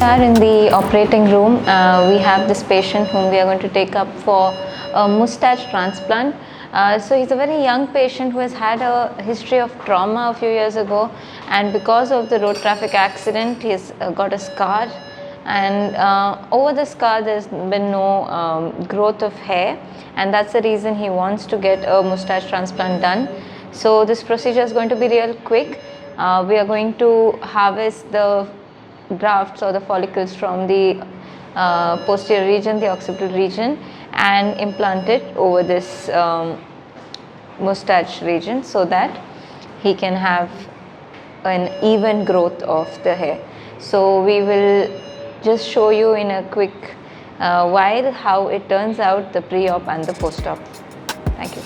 are in the operating room. We have this patient whom we are going to take up for a mustache transplant. So he's a very young patient who has had a history of trauma a few years ago, and because of the road traffic accident he's got a scar, and over the scar there's been no growth of hair, and that's the reason he wants to get a mustache transplant done. So this procedure is going to be real quick. We are going to harvest the grafts or the follicles from the posterior region, the occipital region, and implant it over this mustache region so that he can have an even growth of the hair. So we will just show you in a quick while how it turns out, the pre-op and the post-op. Thank you.